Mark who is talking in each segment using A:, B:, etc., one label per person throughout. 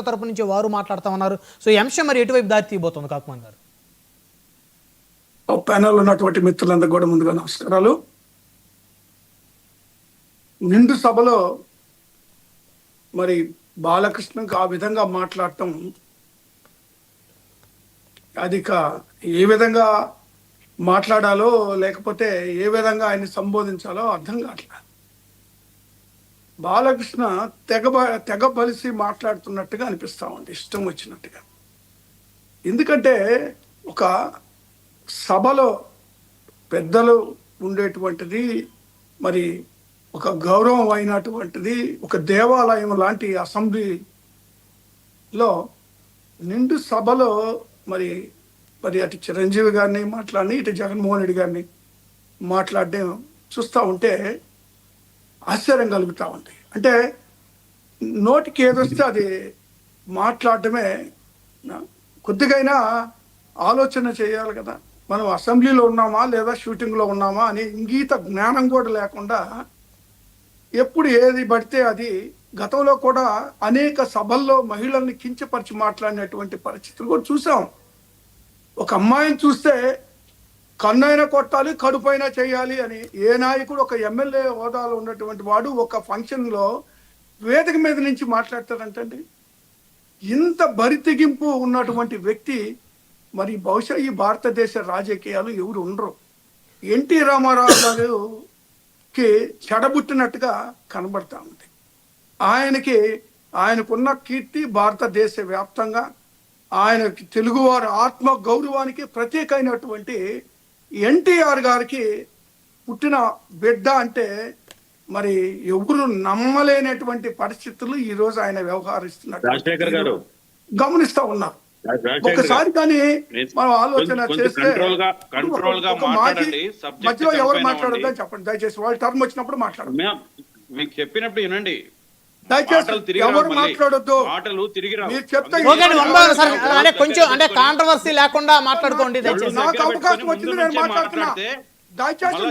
A: తరపు నుంచి వారు మాట్లాడుతూ ఉన్నారు. సో ఈ అంశం మరి ఎటువైపు దారి తీయబోతుంది కాకుమాన్ గారు?
B: ప్యానెల్ ఉన్నటువంటి మిత్రులందరూ కూడా ముందుగా నమస్కారాలు. నిండు సభలో మరి బాలకృష్ణకు ఆ విధంగా మాట్లాడటం అది ఏ విధంగా మాట్లాడాలో లేకపోతే ఏ విధంగా ఆయన్ని సంబోధించాలో అర్థం కావట్లేదు. బాలకృష్ణ తెగ బలిసి మాట్లాడుతున్నట్టుగా అనిపిస్తా ఉంది, ఇష్టం వచ్చినట్టుగా. ఎందుకంటే ఒక సభలో పెద్దలు ఉండేటువంటిది, మరి ఒక గౌరవం అయినటువంటిది, ఒక దేవాలయం లాంటి అసెంబ్లీలో నిండు సభలో మరి మరి అటు చిరంజీవి గారిని మాట్లాడి ఇటు జగన్మోహన్ రెడ్డి గారిని మాట్లాడడం చూస్తూ ఉంటే ఆశ్చర్యం కలుగుతూ ఉంది. అంటే నోటికి ఏదొస్తే అది మాట్లాడటమే. కొద్దిగైనా ఆలోచన చేయాలి కదా, మనం అసెంబ్లీలో ఉన్నామా లేదా షూటింగ్లో ఉన్నామా అని ఇంగీత జ్ఞానం కూడా లేకుండా ఎప్పుడు ఏది పడితే అది. గతంలో కూడా అనేక సభల్లో మహిళల్ని కించపరిచి మాట్లాడినటువంటి పరిస్థితులు కూడా చూసాం. ఒక అమ్మాయిని చూస్తే కన్నైనా కొట్టాలి, కడుపైనా చేయాలి అని ఏ నాయకుడు, ఒక ఎమ్మెల్యే హోదాలో ఉన్నటువంటి వాడు ఒక ఫంక్షన్లో వేదిక మీద నుంచి మాట్లాడతారంటండి. ఇంత బరితెగింపు ఉన్నటువంటి వ్యక్తి మరి బహుశా ఈ భారతదేశ రాజకీయాలు ఎవరు ఉండరు. ఎన్టీ రామారావు గారికి చెడబుట్టినట్టుగా కనబడతా ఉంది. ఆయనకున్న కీర్తి భారతదేశ వ్యాప్తంగా, ఆయనకి తెలుగువారి ఆత్మ గౌరవానికి ప్రత్యేకమైనటువంటి ఎన్టీఆర్ గారికి పుట్టిన బిడ్డ అంటే మరి ఎవరు నమ్మలేనటువంటి పరిస్థితులు ఈ రోజు ఆయన వ్యవహరిస్తున్నారు గమనిస్తా ఉన్నారు. ఒకసారి కానీ మనం ఆలోచన చేస్తే మధ్యలో ఎవరు మాట్లాడొద్దని చెప్పండి దయచేసి. వాళ్ళ టర్మ్ వచ్చినప్పుడు మాట్లాడదు,
C: మీకు చెప్పినప్పుడు వినండి.
B: దయచేసి ఎవరు మాట్లాడొద్దు. మీరు చెప్తే
A: కొంచెం అంటే కాంట్రవర్సీ లేకుండా మాట్లాడుకోండి దయచేసి.
B: నాకు అవకాశం వచ్చింది, నేను మాట్లాడుతున్నా. దయచేసి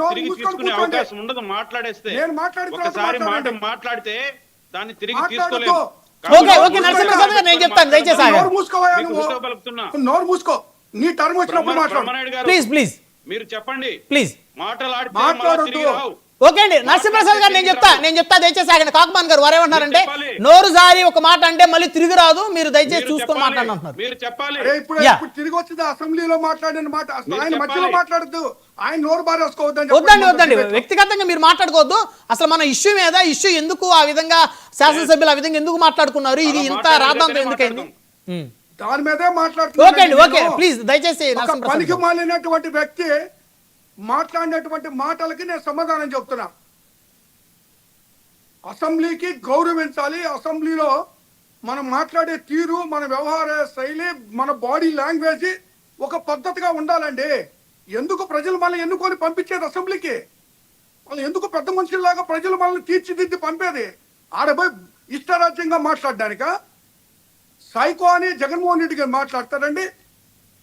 C: అవకాశం ఉండదు మాట్లాడేస్తే.
B: నేను
C: మాట్లాడితే దాన్ని తిరిగి తీసుకోలేదు.
B: నోరు మూసుకో, నీ టర్మ్ వచ్చినప్పుడు మాట్లాడు.
A: ప్లీజ్ ప్లీజ్
C: మీరు చెప్పండి.
A: ప్లీజ్
C: మాట్లాడొద్దు.
A: ఓకే అండి, నరసింహప్రసాద్ గారు నేను చెప్తా దయచేసి ఆగండి. కాకుమాన్ గారు వారు ఏమంటున్నారంటే నోరు జారి ఒక మాట అంటే మళ్ళీ తిరిగి రాదు, మీరు దయచేసి చూసుకొని మాట్లాడుతున్నారు.
C: మీరు చెప్పాలి.
B: ఇప్పుడు తిరిగి వచ్చింది అసెంబ్లీలో మాట్లాడిన మాట, ఆయన మధ్యలో మాట్లాడద్దు, ఆయన నోరు బారేసుకోవద్దండి.
A: వద్దండి వ్యక్తిగతంగా మీరు మాట్లాడుకోవద్దు. అసలు మన ఇష్యూ మీద ఇష్యూ ఎందుకు ఆ విధంగా శాసనసభ్యులు ఆ విధంగా ఎందుకు మాట్లాడుకున్నారు, ఇది ఇంత రాద్ధాంతం ఎందుకైంది,
B: దాని మీదే మాట్లాడుతున్నారు.
A: ఓకే అండి, ఓకే ప్లీజ్ దయచేసి.
B: పనికి మాలినటువంటి వ్యక్తి మాట్లాడినటువంటి మాటలకి నేను సమాధానం చెప్తున్నా. అసెంబ్లీకి గౌరవించాలి. అసెంబ్లీలో మనం మాట్లాడే తీరు, మన వ్యవహార శైలి, మన బాడీ లాంగ్వేజ్ ఒక పద్ధతిగా ఉండాలండి. ఎందుకు ప్రజలు మనల్ని ఎన్నుకొని పంపించేది అసెంబ్లీకి? వాళ్ళు ఎందుకు పెద్ద మనుషుల్లాగా ప్రజలు మనల్ని తీర్చిదిద్ది పంపేది? ఆడపోయి ఇష్టరాజ్యంగా మాట్లాడడానిక? సైకో అని జగన్మోహన్ రెడ్డి గారు మాట్లాడతారండి.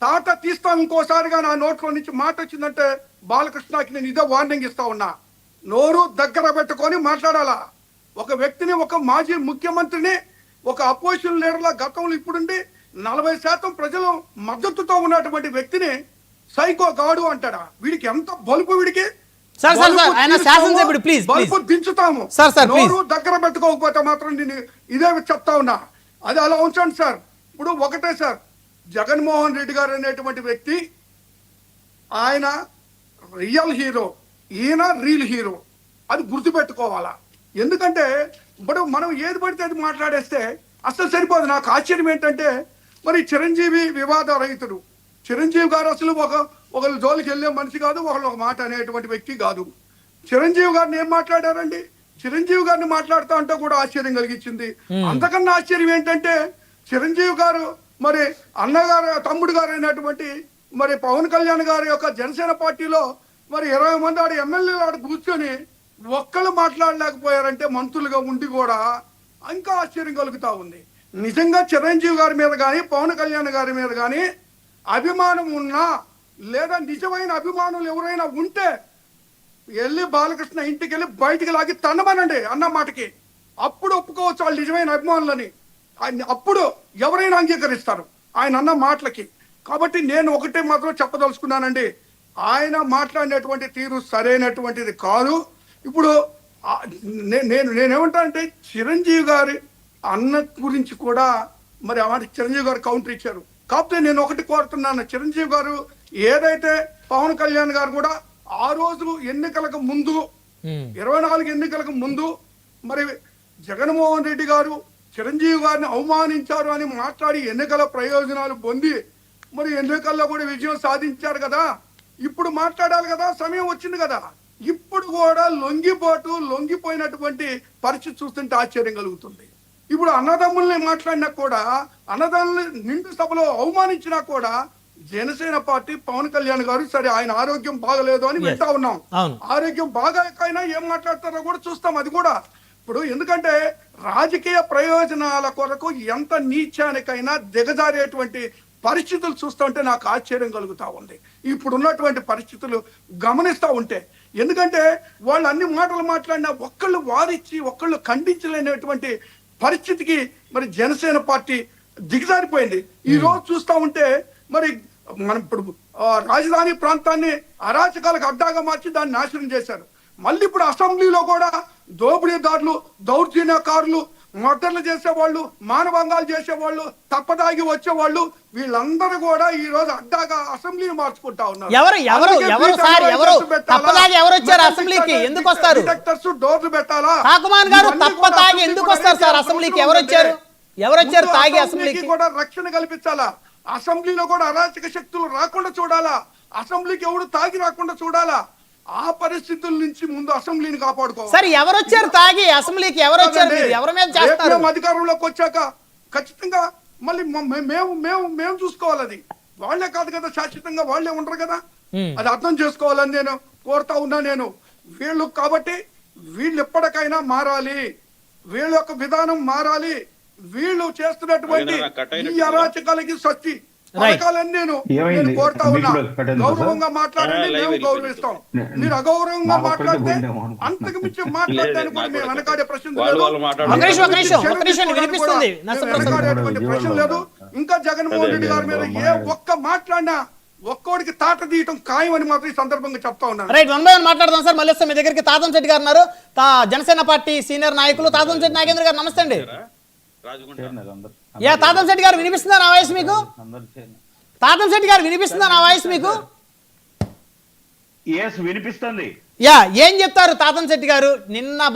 B: తాట తీస్తాను ఇంకోసారిగా నా నోట్లో నుంచి మాట వచ్చిందంటే బాలకృష్ణకి నేను ఇదే వార్నింగ్ ఇస్తా ఉన్నా. నోరు దగ్గర పెట్టుకొని మాట్లాడాలా. ఒక వ్యక్తిని, ఒక మాజీ ముఖ్యమంత్రిని, ఒక అపోజిషన్ లీడర్ల గతంలో ఇప్పుడుండి 40% ప్రజలు మద్దతుతో ఉన్నటువంటి వ్యక్తిని సైకో గాడు అంటాడా? వీడికి ఎంత బలుపు, వీడికి బలుపు దించుతాము. నోరు దగ్గర పెట్టుకోకపోతే మాత్రం నేను ఇదే చెప్తా ఉన్నా. అది అలా ఉంచండి సార్. ఇప్పుడు ఒకటే సార్, జగన్మోహన్ రెడ్డి గారు అనేటువంటి వ్యక్తి ఆయన రియల్ హీరో, ఈయన రియల్ హీరో. అది గుర్తుపెట్టుకోవాలా. ఎందుకంటే ఇప్పుడు మనం ఏది పడితే అది మాట్లాడేస్తే అసలు సరిపోదు. నాకు ఆశ్చర్యం ఏంటంటే మరి చిరంజీవి వివాద రహితుడు. చిరంజీవి గారు అసలు ఒకళ్ళ జోలికి వెళ్ళే మనిషి కాదు, ఒకళ్ళు ఒక మాట అనేటువంటి వ్యక్తి కాదు. చిరంజీవి గారిని ఏం మాట్లాడారండి? చిరంజీవి గారిని మాట్లాడుతూ అంటే కూడా ఆశ్చర్యం కలిగించింది. అంతకన్నా ఆశ్చర్యం ఏంటంటే చిరంజీవి గారు మరి అన్నగారు, తమ్ముడు గారు అయినటువంటి మరి పవన్ కళ్యాణ్ గారి యొక్క జనసేన పార్టీలో మరి 20 మంది ఆడ ఎమ్మెల్యేలు ఆడ కూర్చొని ఒక్కళ్ళు మాట్లాడలేకపోయారంటే మంత్రులుగా ఉండి కూడా ఇంకా ఆశ్చర్యం కలుగుతా ఉంది. నిజంగా చిరంజీవి గారి మీద కానీ పవన్ కళ్యాణ్ గారి మీద కానీ అభిమానం ఉన్నా, లేదా నిజమైన అభిమానులు ఎవరైనా ఉంటే వెళ్ళి బాలకృష్ణ ఇంటికి వెళ్ళి బయటికి లాగి తన్నమనండి అన్న మాటకి. అప్పుడు ఒప్పుకోవచ్చు వాళ్ళు నిజమైన అభిమానులని. అప్పుడు ఎవరైనా అంగీకరిస్తారు ఆయన అన్న మాటలకి. కాబట్టి నేను ఒకటే మాత్రం చెప్పదలుచుకున్నానండి, ఆయన మాట్లాడినటువంటి తీరు సరైనటువంటిది కాదు. ఇప్పుడు నేనేమంటా అంటే చిరంజీవి గారి అన్న గురించి కూడా మరి చిరంజీవి గారు కౌంటర్ ఇచ్చారు. కాకపోతే నేను ఒకటి కోరుతున్నాను, చిరంజీవి గారు ఏదైతే పవన్ కళ్యాణ్ గారు కూడా ఆ రోజు ఎన్నికలకు ముందు 24 ఎన్నికలకు ముందు మరి జగన్మోహన్ రెడ్డి గారు చిరంజీవి గారిని అవమానించారు అని మాట్లాడి ఎన్నికల ప్రయోజనాలు పొంది మరి ఎన్నికల్లో కూడా విజయం సాధించారు కదా. ఇప్పుడు మాట్లాడాలి కదా, సమయం వచ్చింది కదా. ఇప్పుడు కూడా లొంగిపోయినటువంటి పరిస్థితి చూస్తుంటే ఆశ్చర్యం కలుగుతుంది. ఇప్పుడు అన్నదమ్ముల్ని మాట్లాడినా కూడా, అన్నదమ్ముల్ని నిండు సభలో అవమానించినా కూడా జనసేన పార్టీ పవన్ కళ్యాణ్ గారు సరే ఆయన ఆరోగ్యం బాగలేదు అని వింటా ఉన్నాం. ఆరోగ్యం బాగాకైనా ఏం మాట్లాడతారో కూడా చూస్తాం. అది కూడా ఇప్పుడు ఎందుకంటే రాజకీయ ప్రయోజనాల కొరకు ఎంత నీచానికైనా దిగజారేటువంటి పరిస్థితులు చూస్తుంటే నాకు ఆశ్చర్యం కలుగుతా ఉంది ఇప్పుడు ఉన్నటువంటి పరిస్థితులు గమనిస్తూ ఉంటే. ఎందుకంటే వాళ్ళు అన్ని మాటలు మాట్లాడినా ఒక్కళ్ళు వారిచ్చి ఒక్కళ్ళు ఖండించలేనటువంటి పరిస్థితికి మరి జనసేన పార్టీ దిగజారిపోయింది. ఈ రోజు చూస్తూ ఉంటే మరి మనం ఇప్పుడు రాజధాని ప్రాంతాన్ని అరాచకాలకు అడ్డాగా మార్చి దాన్ని నాశనం చేశారు. మళ్ళీ ఇప్పుడు అసెంబ్లీలో కూడా దోపిడీదారులు, దౌర్జన్యకారులు, మర్డర్లు చేసేవాళ్ళు, మానభంగాలు చేసేవాళ్ళు, తప్పదాగి వచ్చేవాళ్ళు వీళ్ళందరూ కూడా ఈ రోజు అడ్డాగా అసెంబ్లీని మార్చుకుంటా ఉన్నారు. డోర్లు పెట్టాలా? అసెంబ్లీకి కూడా రక్షణ కల్పించాలా? అసెంబ్లీలో కూడా అరాచక శక్తులు రాకుండా చూడాలా? అసెంబ్లీకి ఎవరు తాగి రాకుండా చూడాలా? ఆ పరిస్థితుల నుంచి ముందు అసెంబ్లీని కాపాడుకోవాలి.
A: సరే ఎవరు వచ్చారు తాగి అసెంబ్లీకి? ఎవరు వచ్చారు? ఎవరి మీద చేస్తారు?
B: అధికారంలోకి వచ్చాక ఖచ్చితంగా మళ్ళీ మేము చూసుకోవాలి. అది వాళ్లే కాదు కదా, శాశ్వతంగా వాళ్లే ఉండరు కదా. అది అర్థం చేసుకోవాలని నేను కోరుతా ఉన్నా. నేను వీళ్ళు కాబట్టి వీళ్ళు ఎప్పటికైనా మారాలి, వీళ్ళ యొక్క విధానం మారాలి. వీళ్ళు చేస్తున్నటువంటి ఈ అరాచకాలకి సచ్చి పథకాలన్నీ నేను కోరుతా ఉన్నా. గౌరవంగా మాట్లాడండి, మేము గౌరవిస్తాం. మీరు అగౌరవంగా మాట్లాడితే అంతకు మించి మాట్లాడడానికి కూడా మేము వెనకాడే ప్రశ్న లేదు. ప్రశ్న లేదు. ఇంకా జగన్మోహన్ రెడ్డి గారి మీద ఏ ఒక్క మాట్లాడినా ఒక్కోడికి తాట తీయటం ఖాయం అని మాత్రం ఈ సందర్భంగా చెప్తా ఉన్నాను.
A: రైట్, వన్ బై వన్ మాట్లాడదాం సార్. మళ్ళీ మీ దగ్గరికి తాతంశెట్టి గారు ఉన్నారు, జనసేన పార్టీ సీనియర్ నాయకులు. తాతంశెట్టి నాగేంద్ర గారు నమస్తే అండి. తాతంశెట్టి గారు వినిపిస్తుందా నా వాయిస్ మీకు? తాతంశెట్టి గారు వినిపిస్తుందా నా వాయిస్ మీకు?
D: వినిపిస్తుంది.
A: ఏం చెప్తారు తాతంశెట్టి గారు? నిన్న